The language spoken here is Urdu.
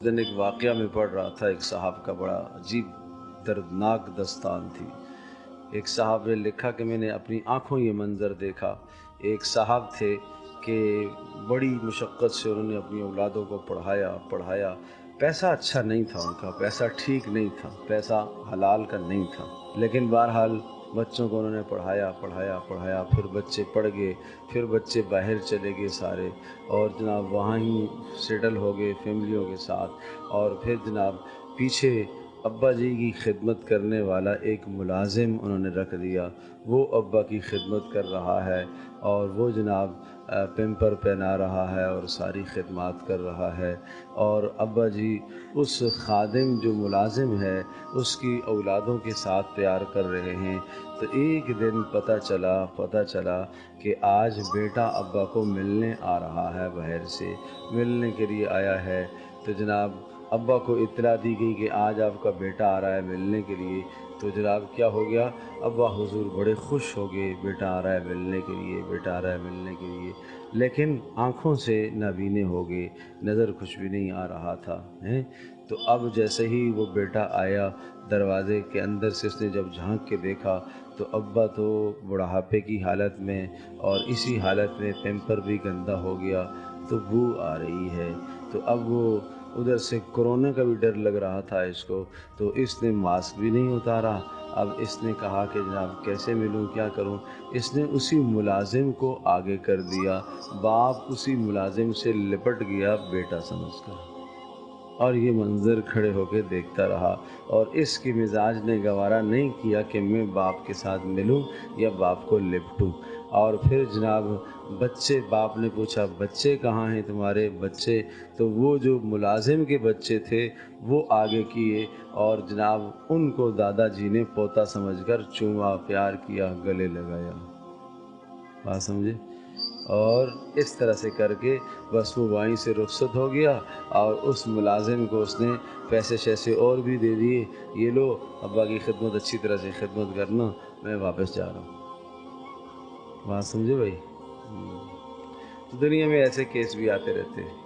دن ایک واقعہ میں پڑھ رہا تھا، ایک صاحب کا بڑا عجیب دردناک داستان تھی۔ ایک صاحب نے لکھا کہ میں نے اپنی آنکھوں یہ منظر دیکھا۔ ایک صاحب تھے کہ بڑی مشقت سے انہوں نے اپنی اولادوں کو پڑھایا۔ پیسہ اچھا نہیں تھا، ان کا پیسہ ٹھیک نہیں تھا، پیسہ حلال کا نہیں تھا، لیکن بہرحال بچوں کو انہوں نے پڑھایا۔ پھر بچے پڑھ گئے، پھر بچے باہر چلے گئے سارے، اور جناب وہاں ہی سیٹل ہو گئے فیملیوں کے ساتھ۔ اور پھر جناب پیچھے ابا جی کی خدمت کرنے والا ایک ملازم انہوں نے رکھ دیا، وہ ابا کی خدمت کر رہا ہے، اور وہ جناب پیمپر پہنا رہا ہے اور ساری خدمات کر رہا ہے، اور ابا جی اس خادم جو ملازم ہے اس کی اولادوں کے ساتھ پیار کر رہے ہیں۔ تو ایک دن پتہ چلا کہ آج بیٹا ابا کو ملنے آ رہا ہے، باہر سے ملنے کے لیے آیا ہے۔ تو جناب ابا کو اطلاع دی گئی کہ آج آپ کا بیٹا آ رہا ہے ملنے کے لیے۔ تو جناب کیا ہو گیا، ابا حضور بڑے خوش ہو گئے، بیٹا آ رہا ہے ملنے کے لیے، لیکن آنکھوں سے نابینے ہو گئے، نظر کچھ بھی نہیں آ رہا تھا۔ تو اب جیسے ہی وہ بیٹا آیا، دروازے کے اندر سے اس نے جب جھانک کے دیکھا تو ابا تو بڑھاپے کی حالت میں، اور اسی حالت میں پیمپر بھی گندا ہو گیا، تو بو آ رہی ہے۔ تو اب وہ ادھر سے کورونا کا بھی ڈر لگ رہا تھا اس کو، تو اس نے ماسک بھی نہیں اتارا۔ اب اس نے کہا کہ جناب کیسے ملوں، کیا کروں؟ اس نے اسی ملازم کو آگے کر دیا، باپ اسی ملازم سے لپٹ گیا بیٹا سمجھ کر، اور یہ منظر کھڑے ہو کے دیکھتا رہا، اور اس کی مزاج نے گوارا نہیں کیا کہ میں باپ کے ساتھ ملوں یا باپ کو لپٹوں۔ اور پھر جناب بچے، باپ نے پوچھا بچے کہاں ہیں تمہارے بچے؟ تو وہ جو ملازم کے بچے تھے وہ آگے کیے، اور جناب ان کو دادا جی نے پوتا سمجھ کر چوما، پیار کیا، گلے لگایا۔ بات سمجھے؟ اور اس طرح سے کر کے بس وہ وہیں سے رخصت ہو گیا، اور اس ملازم کو اس نے پیسے شیسے اور بھی دے دیے، یہ لو ابا کی خدمت اچھی طرح سے خدمت کرنا، میں واپس جا رہا ہوں۔ بات سمجھے بھائی؟ تو دنیا میں ایسے کیس بھی آتے رہتے ہیں۔